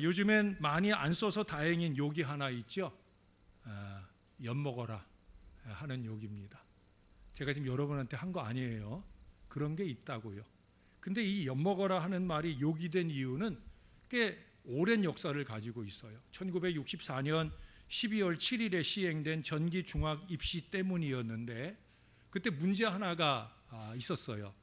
요즘엔 많이 안 써서 다행인 욕이 하나 있죠. 엿먹어라 하는 욕입니다. 제가 지금 여러분한테 한 거 아니에요. 그런 게 있다고요. 근데 이 엿먹어라 하는 말이 욕이 된 이유는 꽤 오랜 역사를 가지고 있어요. 1964년 12월 7일에 시행된 전기 중학 입시 때문이었는데, 그때 문제 하나가 있었어요.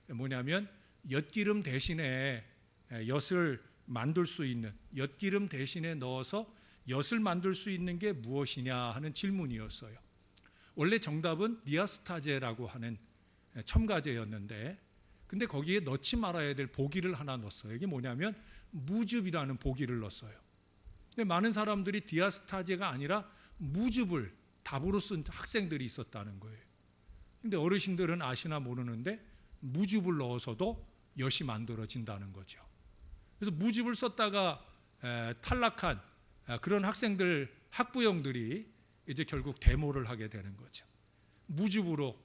뭐냐면 엿기름 대신에 엿을 만들 수 있는, 엿기름 대신에 넣어서 엿을 만들 수 있는 게 무엇이냐 하는 질문이었어요. 원래 정답은 디아스타제라고 하는 첨가제였는데, 근데 거기에 넣지 말아야 될 보기를 하나 넣었어요. 이게 뭐냐면 무즙이라는 보기를 넣었어요. 근데 많은 사람들이 디아스타제가 아니라 무즙을 답으로 쓴 학생들이 있었다는 거예요. 근데 어르신들은 아시나 모르는데 무즙을 넣어서도 엿이 만들어진다는 거죠. 그래서 무즙을 썼다가 탈락한 그런 학생들, 학부형들이 이제 결국 데모를 하게 되는 거죠. 무즙으로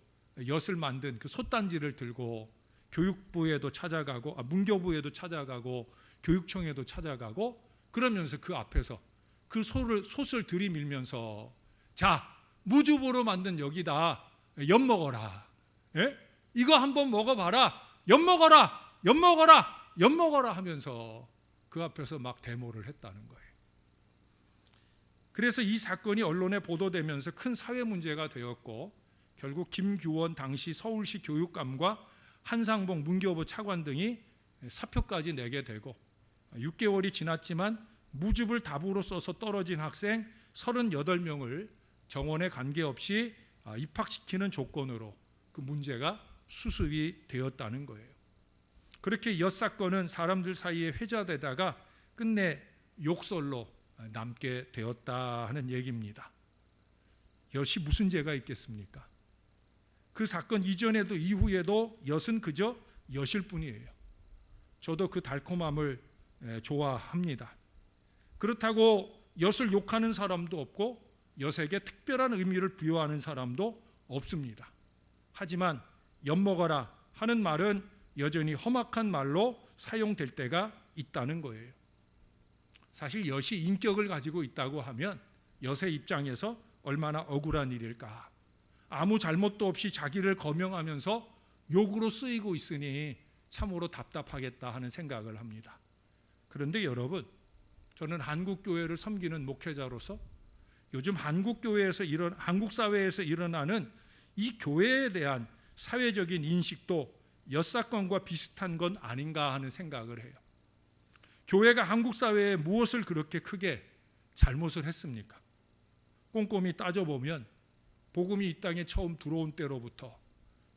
엿을 만든 그 솥단지를 들고 교육부에도 찾아가고, 문교부에도 찾아가고, 교육청에도 찾아가고, 그러면서 그 앞에서 그 솥을 들이밀면서, 자, 무즙으로 만든 여기다 엿 먹어라. 예? 이거 한번 먹어봐라. 엿 먹어라. 엿 먹어라. 엿 먹어라 하면서 그 앞에서 막 데모를 했다는 거예요. 그래서 이 사건이 언론에 보도되면서 큰 사회 문제가 되었고, 결국 김규원 당시 서울시 교육감과 한상봉 문교부 차관 등이 사표까지 내게 되고, 6개월이 지났지만 무즙을 답으로 써서 떨어진 학생 38명을 정원에 관계없이 입학시키는 조건으로 그 문제가 수습이 되었다는 거예요. 그렇게 엿 사건은 사람들 사이에 회자되다가 끝내 욕설로 남게 되었다 하는 얘기입니다. 엿이 무슨 죄가 있겠습니까? 그 사건 이전에도 이후에도 엿은 그저 엿일 뿐이에요. 저도 그 달콤함을 좋아합니다. 그렇다고 엿을 욕하는 사람도 없고 엿에게 특별한 의미를 부여하는 사람도 없습니다. 하지만 엿 먹어라 하는 말은 여전히 험악한 말로 사용될 때가 있다는 거예요. 사실 엿이 인격을 가지고 있다고 하면 엿의 입장에서 얼마나 억울한 일일까. 아무 잘못도 없이 자기를 거명하면서 욕으로 쓰이고 있으니 참으로 답답하겠다 하는 생각을 합니다. 그런데 여러분, 저는 한국교회를 섬기는 목회자로서 요즘 한국 사회에서 일어나는 이 교회에 대한 사회적인 인식도 엿 사건과 비슷한 건 아닌가 하는 생각을 해요. 교회가 한국 사회에 무엇을 그렇게 크게 잘못을 했습니까? 꼼꼼히 따져보면 복음이 이 땅에 처음 들어온 때로부터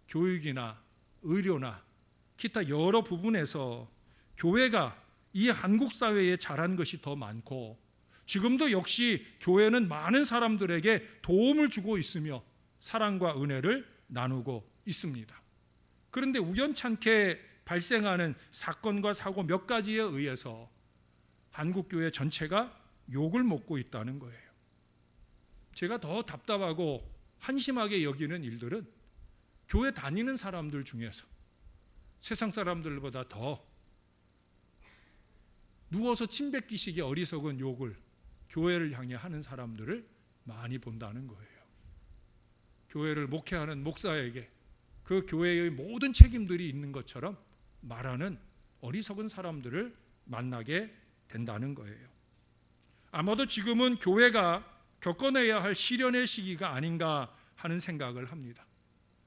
교육이나 의료나 기타 여러 부분에서 교회가 이 한국 사회에 잘한 것이 더 많고, 지금도 역시 교회는 많은 사람들에게 도움을 주고 있으며 사랑과 은혜를 나누고 있습니다. 그런데 우연찮게 발생하는 사건과 사고 몇 가지에 의해서 한국교회 전체가 욕을 먹고 있다는 거예요. 제가 더 답답하고 한심하게 여기는 일들은 교회 다니는 사람들 중에서 세상 사람들보다 더 누워서 침 뱉기식의 어리석은 욕을 교회를 향해 하는 사람들을 많이 본다는 거예요. 교회를 목회하는 목사에게 그 교회의 모든 책임들이 있는 것처럼 말하는 어리석은 사람들을 만나게 된다는 거예요. 아마도 지금은 교회가 겪어내야 할 시련의 시기가 아닌가 하는 생각을 합니다.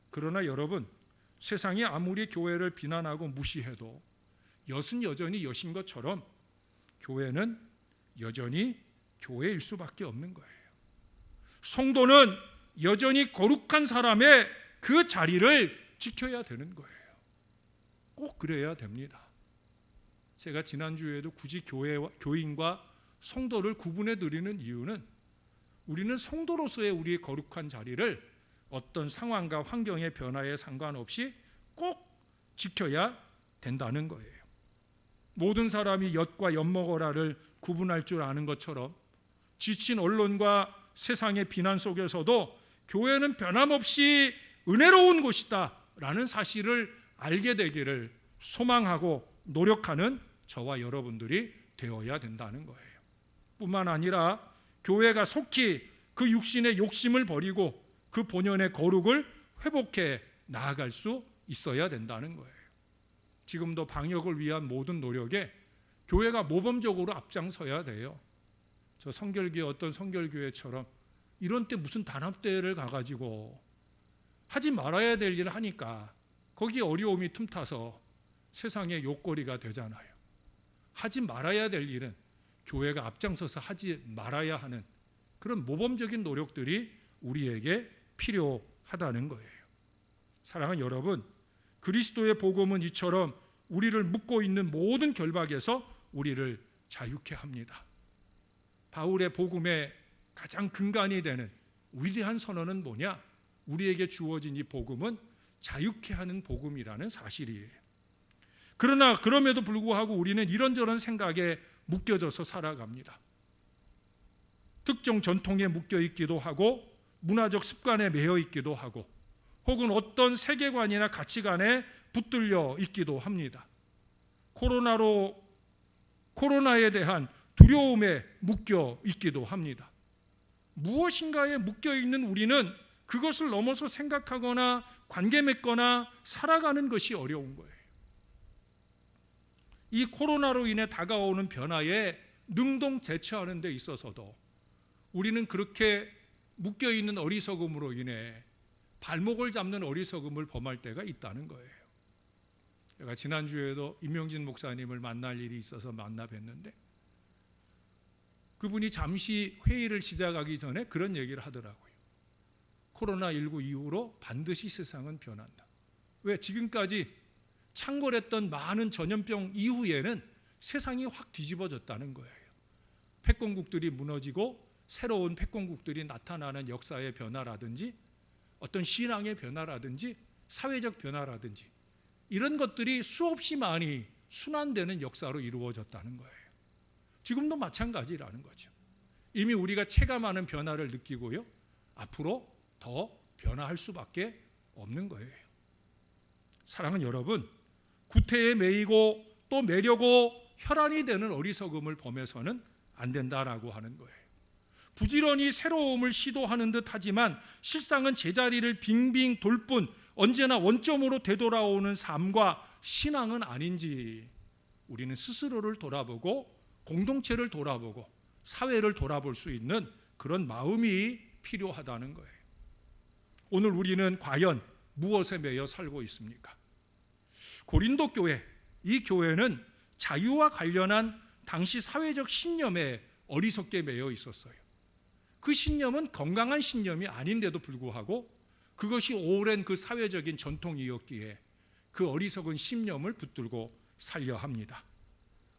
그러나 여러분, 세상이 아무리 교회를 비난하고 무시해도 엿은 여전히 엿인 것처럼 교회는 여전히 교회일 수밖에 없는 거예요. 성도는 여전히 거룩한 사람의 그 자리를 지켜야 되는 거예요. 꼭 그래야 됩니다. 제가 지난주에도 굳이 교인과 성도를 구분해 드리는 이유는 우리는 성도로서의 우리의 거룩한 자리를 어떤 상황과 환경의 변화에 상관없이 꼭 지켜야 된다는 거예요. 모든 사람이 엿과 엿먹어라를 구분할 줄 아는 것처럼 지친 언론과 세상의 비난 속에서도 교회는 변함없이 은혜로운 곳이다 라는 사실을 알게 되기를 소망하고 노력하는 저와 여러분들이 되어야 된다는 거예요. 뿐만 아니라 교회가 속히 그 육신의 욕심을 버리고 그 본연의 거룩을 회복해 나아갈 수 있어야 된다는 거예요. 지금도 방역을 위한 모든 노력에 교회가 모범적으로 앞장서야 돼요. 저 성결교회 어떤 성결교회처럼 이런 때 무슨 단합대회를 가가지고 하지 말아야 될 일을 하니까 거기에 어려움이 틈타서 세상의 욕거리가 되잖아요. 하지 말아야 될 일은 교회가 앞장서서 하지 말아야 하는 그런 모범적인 노력들이 우리에게 필요하다는 거예요. 사랑하는 여러분, 그리스도의 복음은 이처럼 우리를 묶고 있는 모든 결박에서 우리를 자유케 합니다. 바울의 복음의 가장 근간이 되는 위대한 선언은 뭐냐? 우리에게 주어진 이 복음은 자유케 하는 복음이라는 사실이에요. 그러나 그럼에도 불구하고 우리는 이런저런 생각에 묶여져서 살아갑니다. 특정 전통에 묶여 있기도 하고 문화적 습관에 매여 있기도 하고 혹은 어떤 세계관이나 가치관에 붙들려 있기도 합니다. 코로나에 대한 두려움에 묶여 있기도 합니다. 무엇인가에 묶여 있는 우리는 그것을 넘어서 생각하거나 관계 맺거나 살아가는 것이 어려운 거예요. 이 코로나로 인해 다가오는 변화에 능동대처하는 데 있어서도 우리는 그렇게 묶여있는 어리석음으로 인해 발목을 잡는 어리석음을 범할 때가 있다는 거예요. 제가 지난주에도 임명진 목사님을 만날 일이 있어서 만나 뵀는데 그분이 잠시 회의를 시작하기 전에 그런 얘기를 하더라고요. 코로나19 이후로 반드시 세상은 변한다. 왜? 지금까지 창궐했던 많은 전염병 이후에는 세상이 확 뒤집어졌다는 거예요. 패권국들이 무너지고 새로운 패권국들이 나타나는 역사의 변화라든지 어떤 신앙의 변화라든지 사회적 변화라든지 이런 것들이 수없이 많이 순환되는 역사로 이루어졌다는 거예요. 지금도 마찬가지라는 거죠. 이미 우리가 체감하는 변화를 느끼고요. 앞으로 더 변화할 수밖에 없는 거예요. 사랑하는 여러분, 구태에 매이고 또 매려고 혈안이 되는 어리석음을 범해서는 안 된다라고 하는 거예요. 부지런히 새로움을 시도하는 듯 하지만 실상은 제자리를 빙빙 돌 뿐 언제나 원점으로 되돌아오는 삶과 신앙은 아닌지 우리는 스스로를 돌아보고 공동체를 돌아보고 사회를 돌아볼 수 있는 그런 마음이 필요하다는 거예요. 오늘 우리는 과연 무엇에 매여 살고 있습니까? 고린도 교회, 이 교회는 자유와 관련한 당시 사회적 신념에 어리석게 매여 있었어요. 그 신념은 건강한 신념이 아닌데도 불구하고 그것이 오랜 그 사회적인 전통이었기에 그 어리석은 신념을 붙들고 살려 합니다.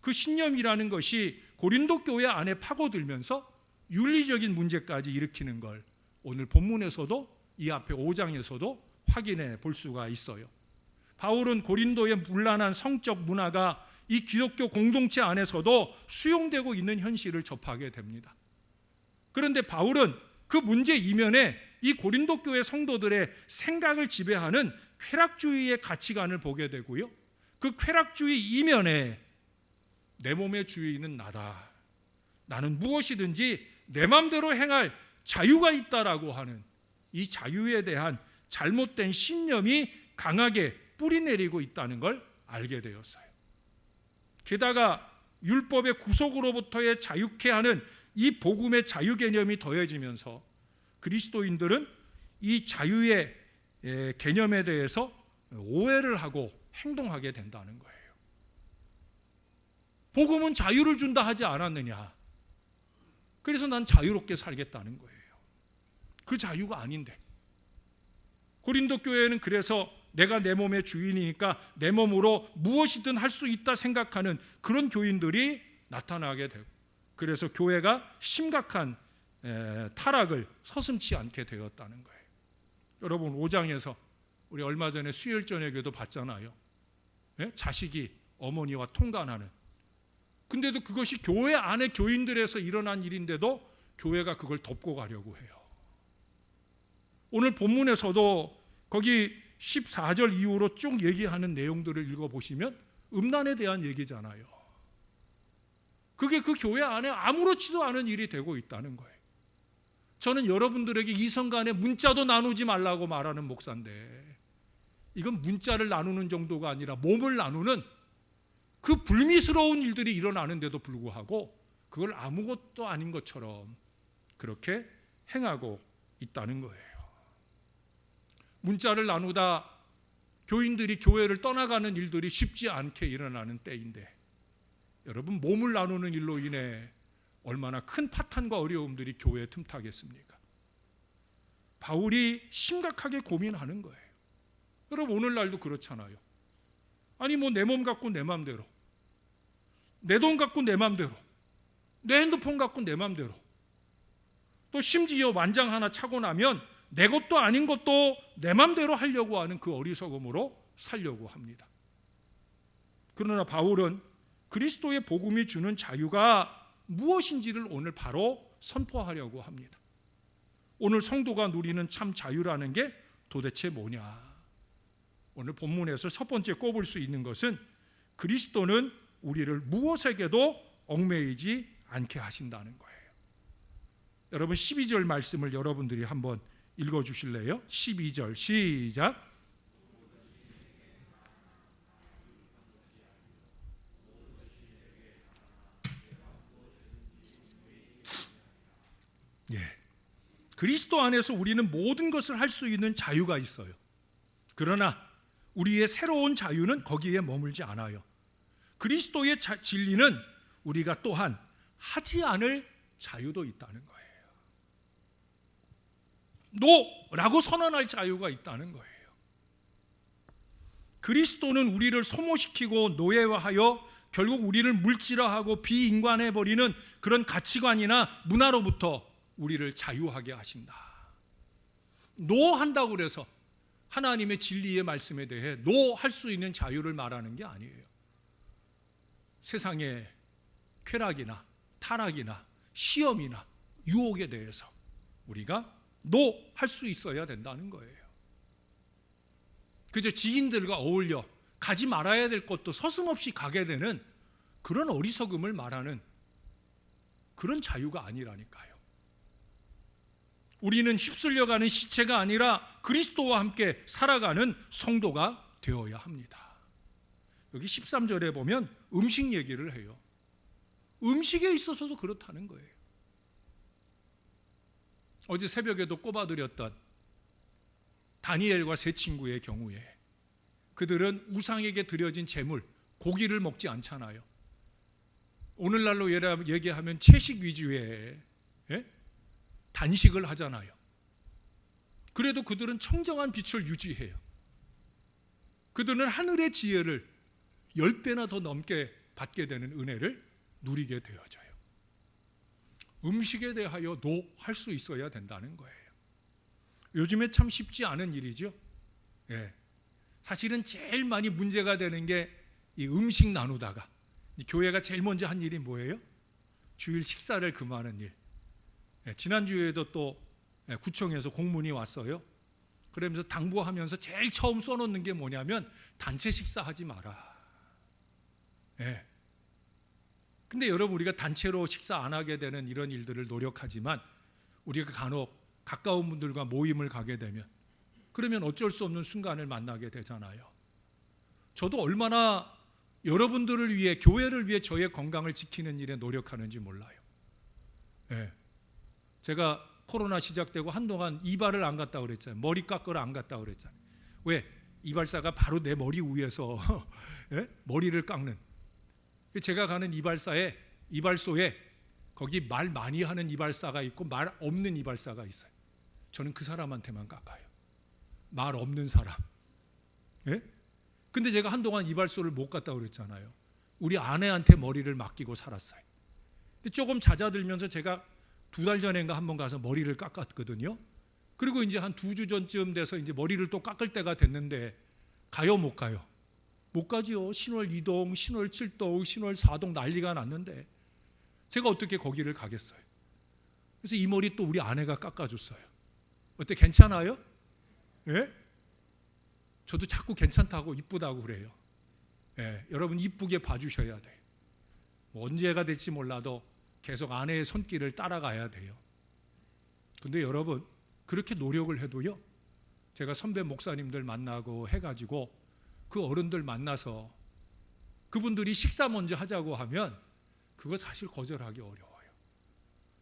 그 신념이라는 것이 고린도 교회 안에 파고들면서 윤리적인 문제까지 일으키는 걸 오늘 본문에서도 이 앞에 5장에서도 확인해 볼 수가 있어요. 바울은 고린도의 문란한 성적 문화가 이 기독교 공동체 안에서도 수용되고 있는 현실을 접하게 됩니다. 그런데 바울은 그 문제 이면에 이 고린도 교회 성도들의 생각을 지배하는 쾌락주의의 가치관을 보게 되고요. 그 쾌락주의 이면에 내 몸의 주인은 나다. 나는 무엇이든지 내 마음대로 행할 자유가 있다라고 하는 이 자유에 대한 잘못된 신념이 강하게 뿌리내리고 있다는 걸 알게 되었어요. 게다가 율법의 구속으로부터의 자유케 하는 이 복음의 자유 개념이 더해지면서 그리스도인들은 이 자유의 개념에 대해서 오해를 하고 행동하게 된다는 거예요. 복음은 자유를 준다 하지 않았느냐? 그래서 난 자유롭게 살겠다는 거예요. 그 자유가 아닌데. 고린도 교회는 그래서 내가 내 몸의 주인이니까 내 몸으로 무엇이든 할 수 있다 생각하는 그런 교인들이 나타나게 되고, 그래서 교회가 심각한 타락을 서슴지 않게 되었다는 거예요. 여러분 5장에서 우리 얼마 전에 수요일 저녁에도 봤잖아요. 자식이 어머니와 통간하는. 근데도 그것이 교회 안에 교인들에서 일어난 일인데도 교회가 그걸 덮고 가려고 해요. 오늘 본문에서도 거기 14절 이후로 쭉 얘기하는 내용들을 읽어보시면 음란에 대한 얘기잖아요. 그게 그 교회 안에 아무렇지도 않은 일이 되고 있다는 거예요. 저는 여러분들에게 이성 간에 문자도 나누지 말라고 말하는 목사인데, 이건 문자를 나누는 정도가 아니라 몸을 나누는 그 불미스러운 일들이 일어나는데도 불구하고 그걸 아무것도 아닌 것처럼 그렇게 행하고 있다는 거예요. 문자를 나누다 교인들이 교회를 떠나가는 일들이 쉽지 않게 일어나는 때인데, 여러분, 몸을 나누는 일로 인해 얼마나 큰 파탄과 어려움들이 교회에 틈타겠습니까? 바울이 심각하게 고민하는 거예요. 여러분, 오늘날도 그렇잖아요. 아니 뭐 내 몸 갖고 내 맘대로, 내 돈 갖고 내 맘대로, 내 핸드폰 갖고 내 맘대로, 또 심지어 완장 하나 차고 나면 내 것도 아닌 것도 내 맘대로 하려고 하는 그 어리석음으로 살려고 합니다. 그러나 바울은 그리스도의 복음이 주는 자유가 무엇인지를 오늘 바로 선포하려고 합니다. 오늘 성도가 누리는 참 자유라는 게 도대체 뭐냐? 오늘 본문에서 첫 번째 꼽을 수 있는 것은 그리스도는 우리를 무엇에게도 얽매이지 않게 하신다는 거예요. 여러분, 12절 말씀을 여러분들이 한번 읽어주실래요? 12절 시작. 그리스도 안에서 우리는 모든 것을 할 수 있는 자유가 있어요. 그러나 우리의 새로운 자유는 거기에 머물지 않아요. 그리스도의 진리는 우리가 또한 하지 않을 자유도 있다는 거예요. 노라고 선언할 자유가 있다는 거예요. 그리스도는 우리를 소모시키고 노예화하여 결국 우리를 물질화하고 비인간해버리는 그런 가치관이나 문화로부터 우리를 자유하게 하신다. 노한다고 그래서 하나님의 진리의 말씀에 대해 노할 수 있는 자유를 말하는 게 아니에요. 세상의 쾌락이나 타락이나 시험이나 유혹에 대해서 우리가 노할 수 있어야 된다는 거예요. 그저 지인들과 어울려 가지 말아야 될 것도 서슴없이 가게 되는 그런 어리석음을 말하는 그런 자유가 아니라니까요. 우리는 휩쓸려가는 시체가 아니라 그리스도와 함께 살아가는 성도가 되어야 합니다. 여기 13절에 보면 음식 얘기를 해요. 음식에 있어서도 그렇다는 거예요. 어제 새벽에도 꼽아드렸던 다니엘과 세 친구의 경우에 그들은 우상에게 드려진 제물, 고기를 먹지 않잖아요. 오늘날로 얘기하면 채식 위주의 단식을 하잖아요. 그래도 그들은 청정한 빛을 유지해요. 그들은 하늘의 지혜를 10배나 더 넘게 받게 되는 은혜를 누리게 되어져요. 음식에 대하여 노할 수 있어야 된다는 거예요. 요즘에 참 쉽지 않은 일이죠. 사실은 제일 많이 문제가 되는 게 이 음식 나누다가 이 교회가 제일 먼저 한 일이 뭐예요? 주일 식사를 금하는 일. 지난주에도 또 구청에서 공문이 왔어요. 그러면서 당부하면서 제일 처음 써놓는 게 뭐냐면 단체 식사하지 마라. 근데 여러분, 우리가 단체로 식사 안 하게 되는 이런 일들을 노력하지만 우리가 간혹 가까운 분들과 모임을 가게 되면 그러면 어쩔 수 없는 순간을 만나게 되잖아요. 저도 얼마나 여러분들을 위해, 교회를 위해 저의 건강을 지키는 일에 노력하는지 몰라요. 제가 코로나 시작되고 한동안 이발을 안 갔다 그랬잖아요. 머리 깎으러 안 갔다 그랬잖아요. 왜? 이발사가 바로 내 머리 위에서 머리를 깎는. 제가 가는 이발소에 거기 말 많이 하는 이발사가 있고 말 없는 이발사가 있어요. 저는 그 사람한테만 깎아요. 말 없는 사람. 근데 제가 한동안 이발소를 못 갔다 그랬잖아요. 우리 아내한테 머리를 맡기고 살았어요. 근데 조금 잦아들면서 제가 2달 전인가 한번 가서 머리를 깎았거든요. 그리고 이제 한 2주 전쯤 돼서 이제 머리를 또 깎을 때가 됐는데 가요, 못 가요? 못 가지요. 신월 2동, 신월 7동, 신월 4동 난리가 났는데 제가 어떻게 거기를 가겠어요? 그래서 이 머리 또 우리 아내가 깎아줬어요. 어때, 괜찮아요? 저도 자꾸 괜찮다고 이쁘다고 그래요. 여러분, 이쁘게 봐주셔야 돼요. 뭐 언제가 될지 몰라도 계속 아내의 손길을 따라가야 돼요. 근데 여러분, 그렇게 노력을 해도요, 제가 선배 목사님들 만나고 해가지고 그 어른들 만나서 그분들이 식사 먼저 하자고 하면 그거 사실 거절하기 어려워요.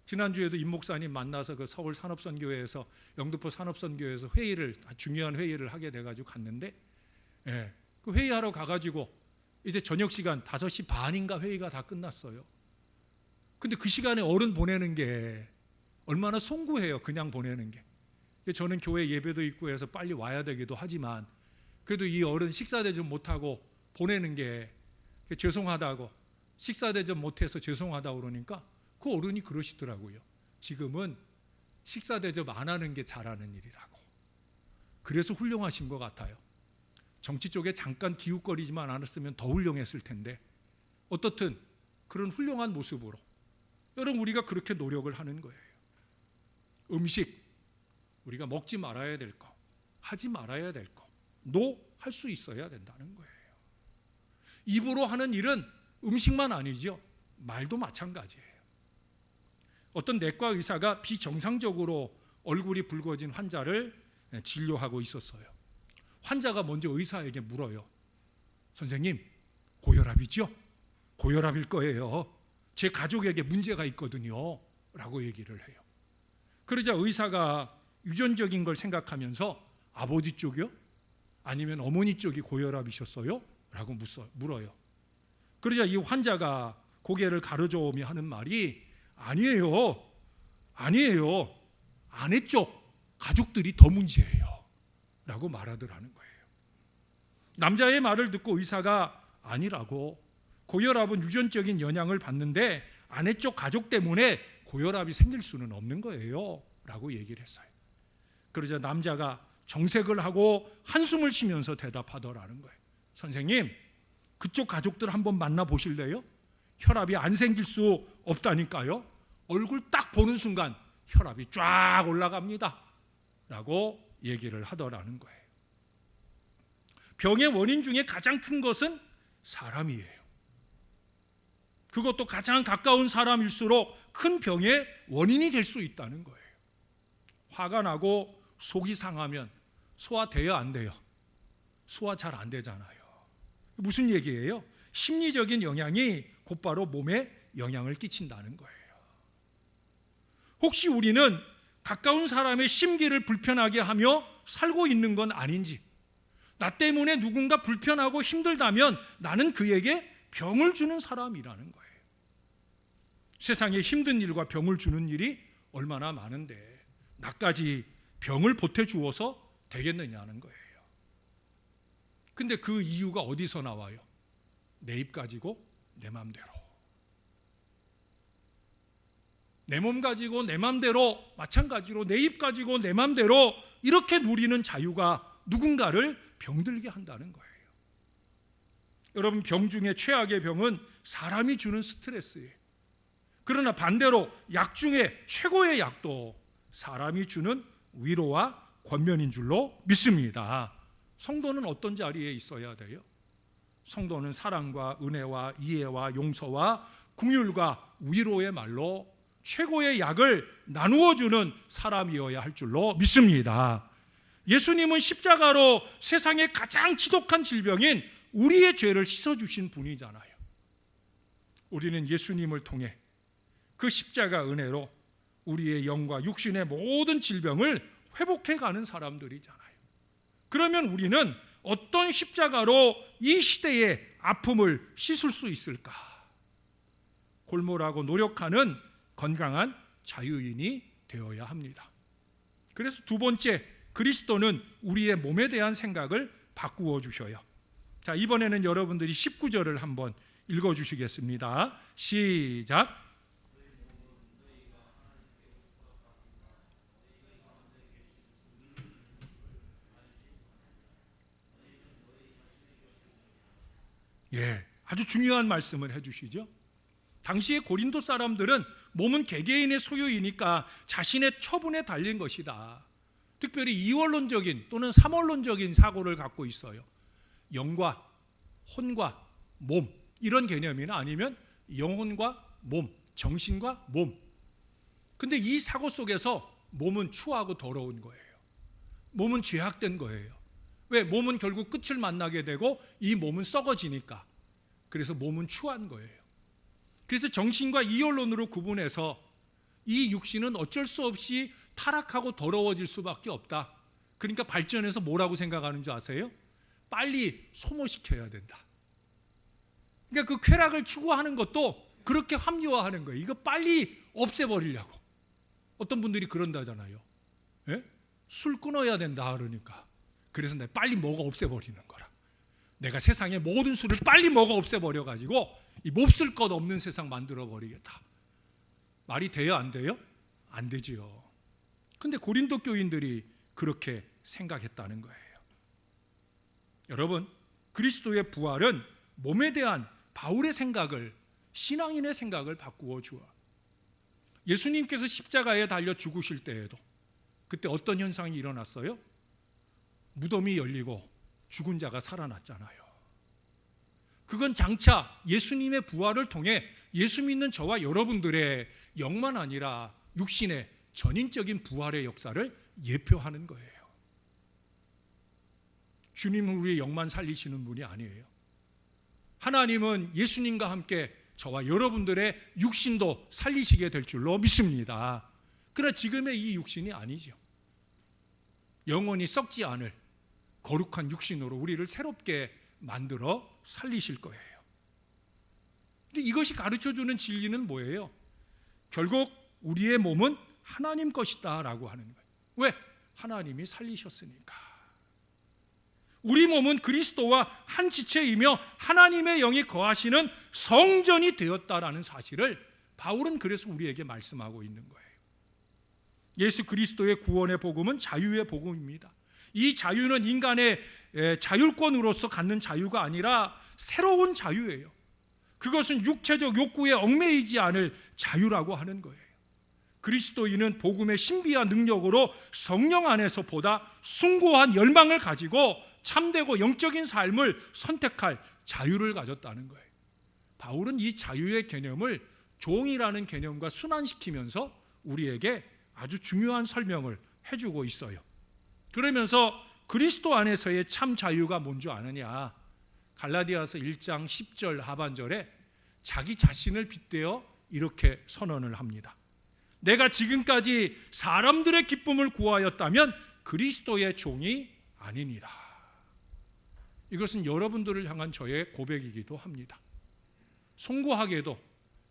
지난주에도 임 목사님 만나서 그 서울 산업선교회에서, 영등포 산업선교회에서 중요한 회의를 하게 돼가지고 갔는데, 그 회의하러 가가지고 이제 저녁 시간 5시 반인가 회의가 다 끝났어요. 근데 그 시간에 어른 보내는 게 얼마나 송구해요. 그냥 보내는 게. 저는 교회 예배도 있고 해서 빨리 와야 되기도 하지만 그래도 이 어른 식사 대접 못하고 보내는 게 죄송하다고, 식사 대접 못해서 죄송하다고 그러니까 그 어른이 그러시더라고요. 지금은 식사 대접 안 하는 게 잘하는 일이라고. 그래서 훌륭하신 것 같아요. 정치 쪽에 잠깐 기웃거리지만 않았으면 더 훌륭했을 텐데, 어떻든 그런 훌륭한 모습으로 여러분, 우리가 그렇게 노력을 하는 거예요. 음식 우리가 먹지 말아야 될 거, 하지 말아야 될 거, 할 수 있어야 된다는 거예요. 입으로 하는 일은 음식만 아니죠. 말도 마찬가지예요. 어떤 내과 의사가 비정상적으로 얼굴이 붉어진 환자를 진료하고 있었어요. 환자가 먼저 의사에게 물어요. 선생님, 고혈압이죠? 고혈압일 거예요. 제 가족에게 문제가 있거든요. 라고 얘기를 해요. 그러자 의사가 유전적인 걸 생각하면서 아버지 쪽이요? 아니면 어머니 쪽이 고혈압이셨어요? 라고 물어요. 그러자 이 환자가 고개를 가로저으며 하는 말이 아니에요. 아내 쪽 가족들이 더 문제예요. 라고 말하더라는 거예요. 남자의 말을 듣고 의사가 아니라고, 고혈압은 유전적인 영향을 받는데 아내 쪽 가족 때문에 고혈압이 생길 수는 없는 거예요. 라고 얘기를 했어요. 그러자 남자가 정색을 하고 한숨을 쉬면서 대답하더라는 거예요. 선생님, 그쪽 가족들 한번 만나보실래요? 혈압이 안 생길 수 없다니까요. 얼굴 딱 보는 순간 혈압이 쫙 올라갑니다. 라고 얘기를 하더라는 거예요. 병의 원인 중에 가장 큰 것은 사람이에요. 그것도 가장 가까운 사람일수록 큰 병의 원인이 될 수 있다는 거예요. 화가 나고 속이 상하면 소화돼요, 안 돼요? 소화 잘 안 되잖아요. 무슨 얘기예요? 심리적인 영향이 곧바로 몸에 영향을 끼친다는 거예요. 혹시 우리는 가까운 사람의 심기를 불편하게 하며 살고 있는 건 아닌지, 나 때문에 누군가 불편하고 힘들다면 나는 그에게 병을 주는 사람이라는 거예요. 세상에 힘든 일과 병을 주는 일이 얼마나 많은데 나까지 병을 보태주어서 되겠느냐는 거예요. 근데 그 이유가 어디서 나와요? 내 입 가지고 내 맘대로, 내 몸 가지고 내 맘대로, 마찬가지로 내 입 가지고 내 맘대로 이렇게 누리는 자유가 누군가를 병들게 한다는 거예요. 여러분, 병 중에 최악의 병은 사람이 주는 스트레스예요. 그러나 반대로 약 중에 최고의 약도 사람이 주는 위로와 권면인 줄로 믿습니다. 성도는 어떤 자리에 있어야 돼요? 성도는 사랑과 은혜와 이해와 용서와 긍휼과 위로의 말로 최고의 약을 나누어 주는 사람이어야 할 줄로 믿습니다. 예수님은 십자가로 세상의 가장 지독한 질병인 우리의 죄를 씻어주신 분이잖아요. 우리는 예수님을 통해 그 십자가 은혜로 우리의 영과 육신의 모든 질병을 회복해가는 사람들이잖아요. 그러면 우리는 어떤 십자가로 이 시대의 아픔을 씻을 수 있을까? 골몰하고 노력하는 건강한 자유인이 되어야 합니다. 그래서 두 번째, 그리스도는 우리의 몸에 대한 생각을 바꾸어 주셔요. 자, 이번에는 여러분들이 19절을 한번 읽어주시겠습니다. 시작. 아주 중요한 말씀을 해주시죠. 당시의 고린도 사람들은 몸은 개개인의 소유이니까 자신의 처분에 달린 것이다. 특별히 이원론적인 또는 삼원론적인 사고를 갖고 있어요. 영과 혼과 몸, 이런 개념이나 아니면 영혼과 몸, 정신과 몸. 근데 이 사고 속에서 몸은 추하고 더러운 거예요. 몸은 죄악된 거예요. 왜? 몸은 결국 끝을 만나게 되고 이 몸은 썩어지니까. 그래서 몸은 추한 거예요. 그래서 정신과 이언론으로 구분해서 이 육신은 어쩔 수 없이 타락하고 더러워질 수밖에 없다. 그러니까 발전해서 뭐라고 생각하는 줄 아세요? 빨리 소모시켜야 된다. 그러니까 그 쾌락을 추구하는 것도 그렇게 합리화하는 거예요. 이거 빨리 없애버리려고. 어떤 분들이 그런다잖아요. 예? 술 끊어야 된다 그러니까. 그래서 내가 빨리 먹어 없애버리는 거라. 내가 세상의 모든 술을 빨리 먹어 없애버려가지고 이 몹쓸 것 없는 세상 만들어버리겠다. 말이 돼요 안 돼요? 안 되지요. 근데 고린도 교인들이 그렇게 생각했다는 거예요. 여러분, 그리스도의 부활은 몸에 대한 바울의 생각을, 신앙인의 생각을 바꾸어 주어. 예수님께서 십자가에 달려 죽으실 때에도 그때 어떤 현상이 일어났어요? 무덤이 열리고 죽은 자가 살아났잖아요. 그건 장차 예수님의 부활을 통해 예수 믿는 저와 여러분들의 영만 아니라 육신의 전인적인 부활의 역사를 예표하는 거예요. 주님은 우리의 영만 살리시는 분이 아니에요. 하나님은 예수님과 함께 저와 여러분들의 육신도 살리시게 될 줄로 믿습니다. 그러나 지금의 이 육신이 아니죠. 영원히 썩지 않을 거룩한 육신으로 우리를 새롭게 만들어 살리실 거예요. 근데 이것이 가르쳐주는 진리는 뭐예요? 결국 우리의 몸은 하나님 것이다 라고 하는 거예요. 왜? 하나님이 살리셨으니까. 우리 몸은 그리스도와 한 지체이며 하나님의 영이 거하시는 성전이 되었다라는 사실을 바울은 그래서 우리에게 말씀하고 있는 거예요. 예수 그리스도의 구원의 복음은 자유의 복음입니다. 이 자유는 인간의 자율권으로서 갖는 자유가 아니라 새로운 자유예요. 그것은 육체적 욕구에 얽매이지 않을 자유라고 하는 거예요. 그리스도인은 복음의 신비한 능력으로 성령 안에서 보다 숭고한 열망을 가지고 참되고 영적인 삶을 선택할 자유를 가졌다는 거예요. 바울은 이 자유의 개념을 종이라는 개념과 순환시키면서 우리에게 아주 중요한 설명을 해주고 있어요. 그러면서 그리스도 안에서의 참 자유가 뭔지 아느냐? 갈라디아서 1장 10절 하반절에 자기 자신을 빗대어 이렇게 선언을 합니다. 내가 지금까지 사람들의 기쁨을 구하였다면 그리스도의 종이 아니니라. 이것은 여러분들을 향한 저의 고백이기도 합니다. 송구하게도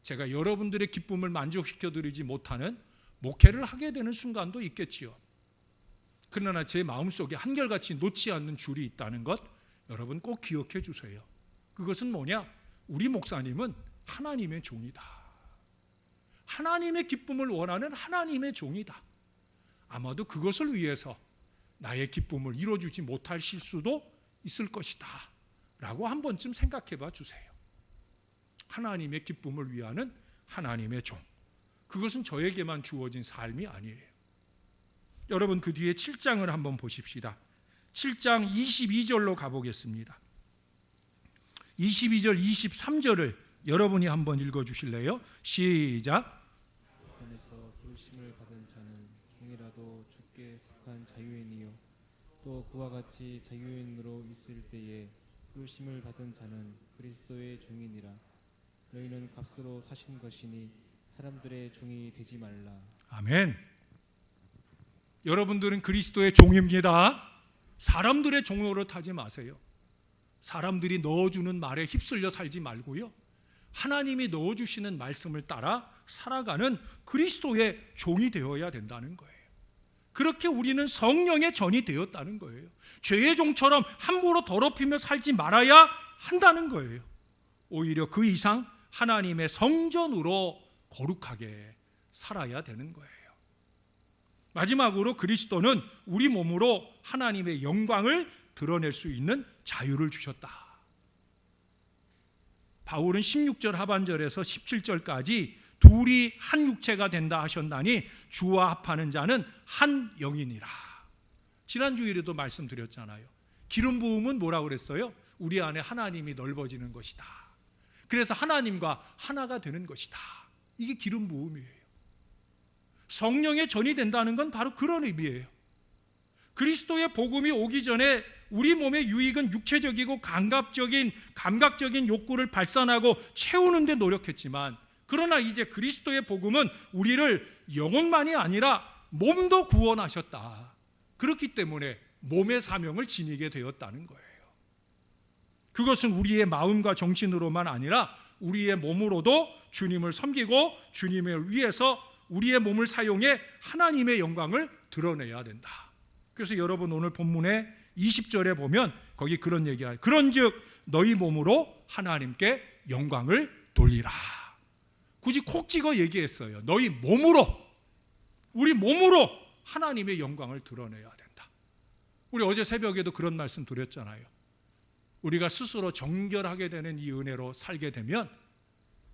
제가 여러분들의 기쁨을 만족시켜드리지 못하는 목회를 하게 되는 순간도 있겠지요. 그러나 제 마음속에 한결같이 놓지 않는 줄이 있다는 것 여러분 꼭 기억해 주세요. 그것은 뭐냐? 우리 목사님은 하나님의 종이다. 하나님의 기쁨을 원하는 하나님의 종이다. 아마도 그것을 위해서 나의 기쁨을 이뤄주지 못하실 수도 있을 것이다 라고 한 번쯤 생각해 봐 주세요. 하나님의 기쁨을 위하는 하나님의 종, 그것은 저에게만 주어진 삶이 아니에요. 여러분 그 뒤에 7장을 한번 보십시다. 7장 22절로 가보겠습니다. 22절 23절을 여러분이 한번 읽어주실래요? 시작. 안에서 부르심을 받은 자는 종이라도 주께 속한 자유인이요 또 그와 같이 자유인으로 있을 때에 부르심을 받은 자는 그리스도의 종이니라. 너희는 값으로 사신 것이니 사람들의 종이 되지 말라. 아멘. 여러분들은 그리스도의 종입니다. 사람들의 종으로 타지 마세요. 사람들이 넣어주는 말에 휩쓸려 살지 말고요, 하나님이 넣어주시는 말씀을 따라 살아가는 그리스도의 종이 되어야 된다는 거예요. 그렇게 우리는 성령의 전이 되었다는 거예요. 죄의 종처럼 함부로 더럽히며 살지 말아야 한다는 거예요. 오히려 그 이상 하나님의 성전으로 거룩하게 살아야 되는 거예요. 마지막으로 그리스도는 우리 몸으로 하나님의 영광을 드러낼 수 있는 자유를 주셨다. 바울은 16절 하반절에서 17절까지 둘이 한 육체가 된다 하셨나니 주와 합하는 자는 한 영이니라. 지난주일에도 말씀드렸잖아요. 기름 부음은 뭐라고 그랬어요? 우리 안에 하나님이 넓어지는 것이다. 그래서 하나님과 하나가 되는 것이다. 이게 기름 부음이에요. 성령의 전이 된다는 건 바로 그런 의미예요. 그리스도의 복음이 오기 전에 우리 몸의 유익은 육체적이고 감각적인 욕구를 발산하고 채우는 데 노력했지만, 그러나 이제 그리스도의 복음은 우리를 영혼만이 아니라 몸도 구원하셨다. 그렇기 때문에 몸의 사명을 지니게 되었다는 거예요. 그것은 우리의 마음과 정신으로만 아니라 우리의 몸으로도 주님을 섬기고 주님을 위해서 우리의 몸을 사용해 하나님의 영광을 드러내야 된다. 그래서 여러분 오늘 본문의 20절에 보면 거기 그런 얘기가, 그런즉 너희 몸으로 하나님께 영광을 돌리라. 굳이 콕 찍어 얘기했어요. 너희 몸으로, 우리 몸으로 하나님의 영광을 드러내야 된다. 우리 어제 새벽에도 그런 말씀 드렸잖아요. 우리가 스스로 정결하게 되는 이 은혜로 살게 되면,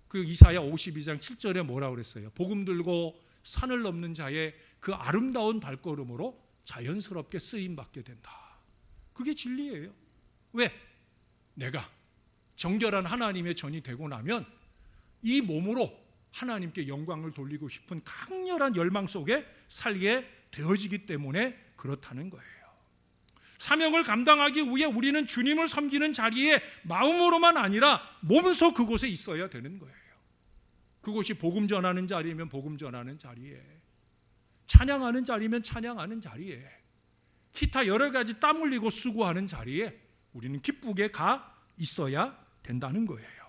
그 이사야 52장 7절에 뭐라고 그랬어요? 복음 들고 산을 넘는 자의 그 아름다운 발걸음으로 자연스럽게 쓰임 받게 된다. 그게 진리예요. 왜? 내가 정결한 하나님의 전이 되고 나면 이 몸으로 하나님께 영광을 돌리고 싶은 강렬한 열망 속에 살게 되어지기 때문에 그렇다는 거예요. 사명을 감당하기 위해 우리는 주님을 섬기는 자리에 마음으로만 아니라 몸소 그곳에 있어야 되는 거예요. 그곳이 복음 전하는 자리면 복음 전하는 자리에, 찬양하는 자리면 찬양하는 자리에, 기타 여러 가지 땀 흘리고 수고하는 자리에 우리는 기쁘게 가 있어야 된다는 거예요.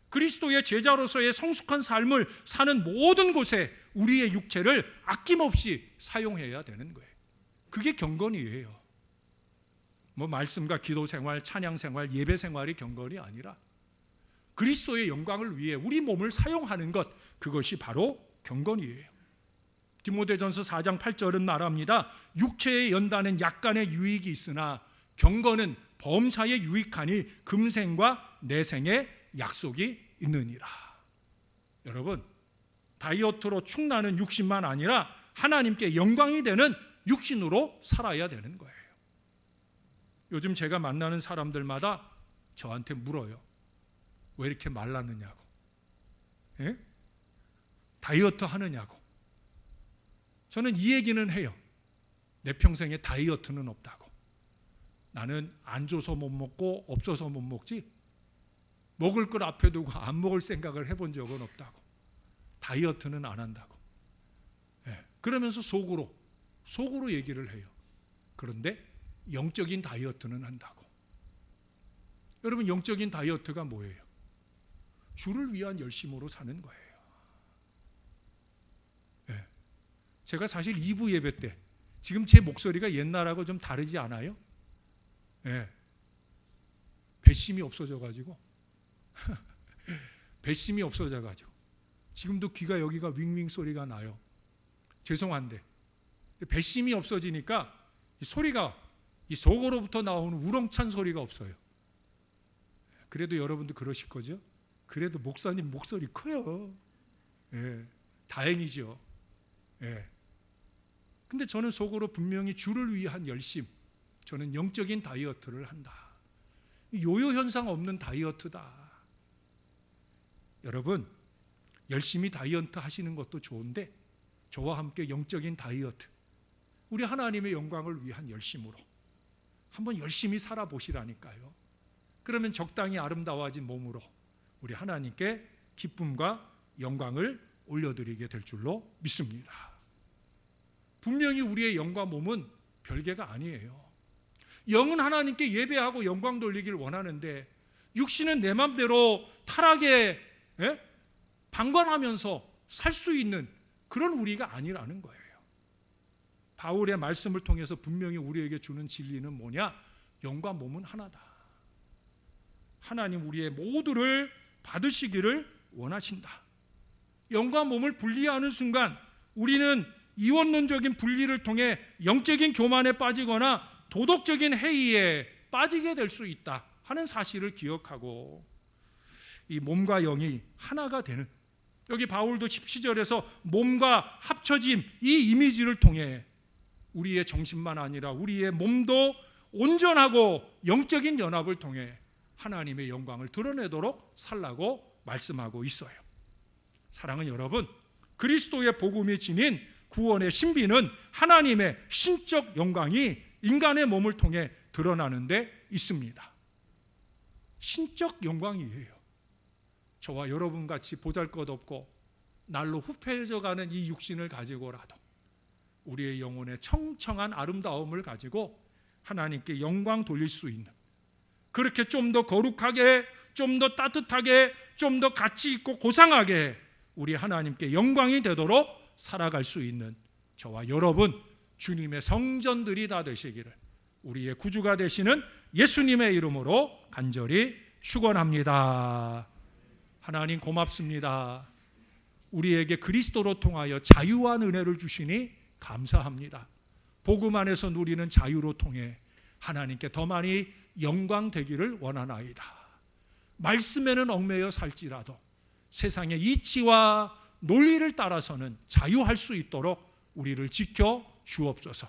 그리스도의 제자로서의 성숙한 삶을 사는 모든 곳에 우리의 육체를 아낌없이 사용해야 되는 거예요. 그게 경건이에요. 뭐 말씀과 기도 생활, 찬양 생활, 예배 생활이 경건이 아니라 그리스도의 영광을 위해 우리 몸을 사용하는 것, 그것이 바로 경건이에요. 디모데전서 4장 8절은 말합니다. 육체에 연다는 약간의 유익이 있으나 경건은 범사에 유익하니 금생과 내생에 약속이 있느니라. 여러분, 다이어트로 축나는 육신만 아니라 하나님께 영광이 되는 육신으로 살아야 되는 거예요. 요즘 제가 만나는 사람들마다 저한테 물어요. 왜 이렇게 말랐느냐고. 예? 다이어트 하느냐고. 저는 이 얘기는 해요. 내 평생에 다이어트는 없다고. 나는 안 줘서 못 먹고 없어서 못 먹지, 먹을 걸 앞에 두고 안 먹을 생각을 해본 적은 없다고. 다이어트는 안 한다고. 예. 그러면서 속으로 얘기를 해요. 그런데 영적인 다이어트는 한다고. 여러분, 영적인 다이어트가 뭐예요? 주를 위한 열심으로 사는 거예요. 예. 제가 사실 2부 예배 때 지금 제 목소리가 옛날하고 좀 다르지 않아요? 예. 배심이 없어져가지고 배심이 없어져가지고 지금도 귀가 여기가 윙윙 소리가 나요. 죄송한데 배심이 없어지니까 이 소리가, 이 속으로부터 나오는 우렁찬 소리가 없어요. 그래도 여러분도 그러실 거죠? 그래도 목사님 목소리 커요. 예, 다행이죠. 예. 근데 저는 속으로 분명히 주를 위한 열심, 저는 영적인 다이어트를 한다. 요요 현상 없는 다이어트다. 여러분, 열심히 다이어트 하시는 것도 좋은데 저와 함께 영적인 다이어트, 우리 하나님의 영광을 위한 열심으로 한번 열심히 살아보시라니까요. 그러면 적당히 아름다워진 몸으로 우리 하나님께 기쁨과 영광을 올려드리게 될 줄로 믿습니다. 분명히 우리의 영과 몸은 별개가 아니에요. 영은 하나님께 예배하고 영광 돌리길 원하는데 육신은 내 맘대로 타락에 방관하면서 살 수 있는 그런 우리가 아니라는 거예요. 바울의 말씀을 통해서 분명히 우리에게 주는 진리는 뭐냐? 영과 몸은 하나다. 하나님 우리의 모두를 받으시기를 원하신다. 영과 몸을 분리하는 순간 우리는 이원론적인 분리를 통해 영적인 교만에 빠지거나 도덕적인 해이에 빠지게 될 수 있다 하는 사실을 기억하고, 이 몸과 영이 하나가 되는, 여기 바울도 17절에서 몸과 합쳐짐, 이 이미지를 통해 우리의 정신만 아니라 우리의 몸도 온전하고 영적인 연합을 통해 하나님의 영광을 드러내도록 살라고 말씀하고 있어요. 사랑하는 여러분, 그리스도의 복음이 지닌 구원의 신비는 하나님의 신적 영광이 인간의 몸을 통해 드러나는 데 있습니다. 신적 영광이에요. 저와 여러분같이 보잘것없고 날로 후패해져가는 이 육신을 가지고라도 우리의 영혼의 청청한 아름다움을 가지고 하나님께 영광 돌릴 수 있는, 그렇게 좀 더 거룩하게, 좀 더 따뜻하게, 좀 더 가치 있고 고상하게 우리 하나님께 영광이 되도록 살아갈 수 있는 저와 여러분, 주님의 성전들이 다 되시기를 우리의 구주가 되시는 예수님의 이름으로 간절히 축원합니다. 하나님 고맙습니다. 우리에게 그리스도로 통하여 자유한 은혜를 주시니 감사합니다. 복음 안에서 누리는 자유로 통해 하나님께 더 많이 영광 되기를 원하나이다. 말씀에는 얽매여 살지라도 세상의 이치와 논리를 따라서는 자유할 수 있도록 우리를 지켜 주옵소서.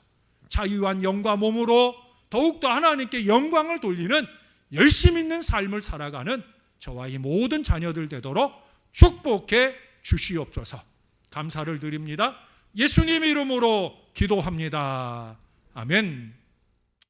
자유한 영과 몸으로 더욱더 하나님께 영광을 돌리는 열심 있는 삶을 살아가는 저와 이 모든 자녀들 되도록 축복해 주시옵소서. 감사를 드립니다. 예수님 이름으로 기도합니다. 아멘.